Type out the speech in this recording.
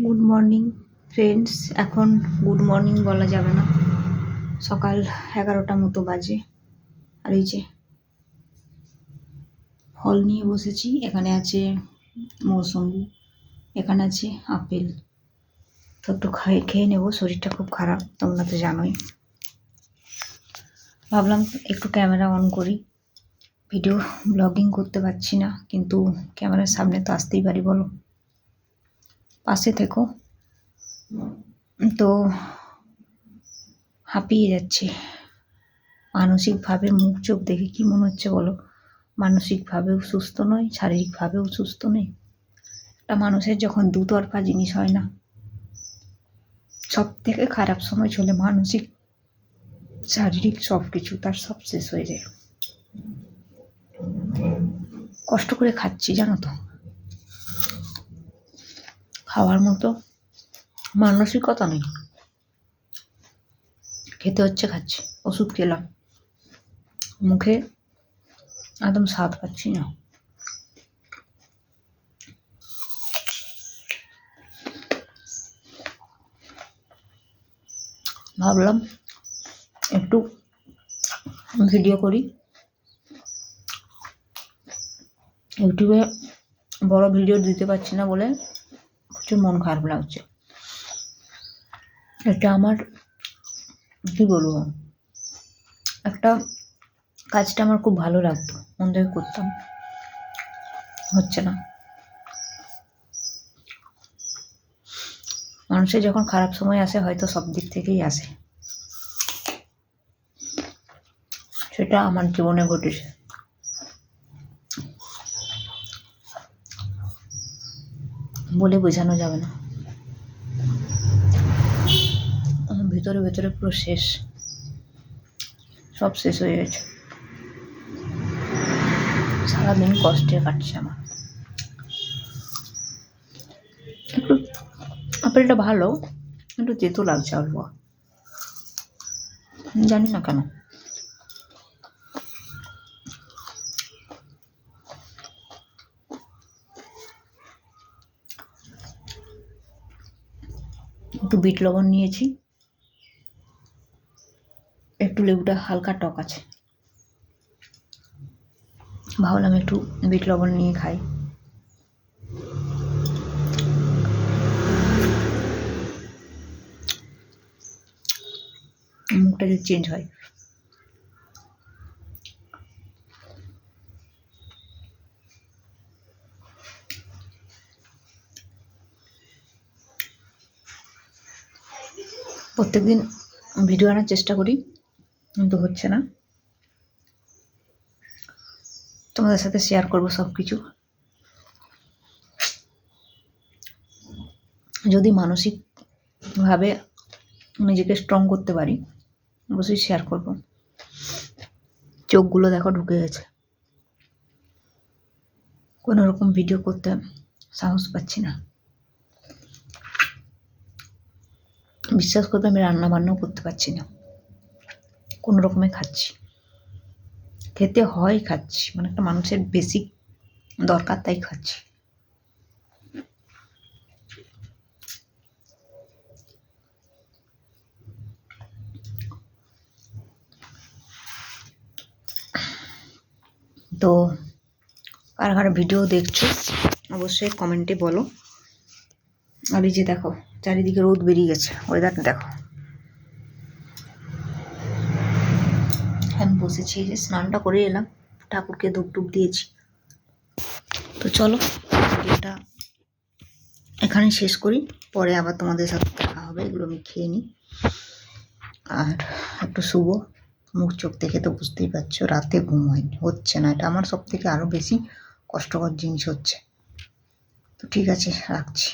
Good morning friends. এখন good morning বলা যাবে না, সকাল 11টা মতো বাজে। আর এই যে ফল নিয়ে বসেছি। এখানে আছে মৌসুম্বি, এখানে আছে আপেল। তো একটু খেয়ে নেবো, শরীরটা খুব খারাপ, তোমরা তো জানোই। ভাবলাম একটু ক্যামেরা অন করি, ভিডিও ব্লগিং করতে পারছি না, কিন্তু ক্যামেরার সামনে তো আসতেই পারি, বলো। পাশে থেকো। তো হাঁপিয়ে যাচ্ছে মানসিকভাবে। মুখ চোখ দেখে কি মনে হচ্ছে বলো? মানসিকভাবেও সুস্থ নয়, শারীরিকভাবেও সুস্থ নেই। একটা মানুষের যখন দুতরফা জিনিস হয় না, সব থেকে খারাপ সময় চলে মানসিক শারীরিক সব কিছু, তার সব শেষ হয়ে যায়। কষ্ট করে খাচ্ছি জানো তো, খাওয়ার মতো মানসিকতা নেই, খেতে হচ্ছে, খাচ্ছি। ওষুধ খেলাম, মুখে একদম স্বাদ পাচ্ছি না। ভাবলাম একটু ভিডিও করি। ইউটিউবে বড় ভিডিও দিতে পারছি না বলে প্রচুর মন খারাপ লাগছে। এটা আমার কি বলবো, একটা কাজটা আমার খুব ভালো লাগতো, মন থেকে করতাম, হচ্ছে না। মানুষের যখন খারাপ সময় আসে, হয়তো সব দিক থেকেই আসে, সেটা আমার জীবনে ঘটেছে। বলে বোঝানো যাবে না, ভিতরে ভিতরে পুরো শেষ, সব শেষ হয়ে গেছে। সারাদিন কষ্টে কাটছে আমার। একটু আপেলটা ভালো, একটু তেতো লাগছে অল্প, জানি না কেন। একটু বিট লবণ নিয়েছি, একটু লেবুটা হালকা টক আছে, ভাবলাম একটু বিট লবণ নিয়ে খাই। মুখটা যদি চেঞ্জ হয়। প্রত্যেকদিন ভিডিও আনার চেষ্টা করি, কিন্তু হচ্ছে না। তোমাদের সাথে শেয়ার করবো সব কিছু। যদি মানসিকভাবে নিজেকে স্ট্রং করতে পারি, অবশ্যই শেয়ার করব। চোখগুলো দেখো ঢুকে গেছে, কোনো রকম ভিডিও করতে সাহস পাচ্ছি না। বিশ্বাস করবে, আমি রান্না বান্নাও করতে পারছি না, কোনো রকমে খাচ্ছি। খেতে হয়, খাচ্ছি, মানে একটা মানুষের বেসিক দরকার, তাই খাচ্ছি। তো কার কার ভিডিও দেখছো অবশ্যই কমেন্টে বলো। আর এই যে দেখো, চারিদিকে রোদ বেরিয়ে গেছে, ওয়েদারটা দেখো। আমি বসেছি, এই যে স্নানটা করে এলাম, ঠাকুরকে ধূপ টুপ দিয়েছি। তো চলো ভিডিওটা এখানে শেষ করি, পরে আবার তোমাদের সাথে দেখা হবে। এগুলো আমি খেয়ে নিই আর একটু শুবো। মুখ চোখ দেখে তো বুঝতেই পারছো, রাতে ঘুম হয়নি, হচ্ছে না। এটা আমার সব থেকে আরও বেশি কষ্টকর জিনিস হচ্ছে। তো ঠিক আছে, রাখছি।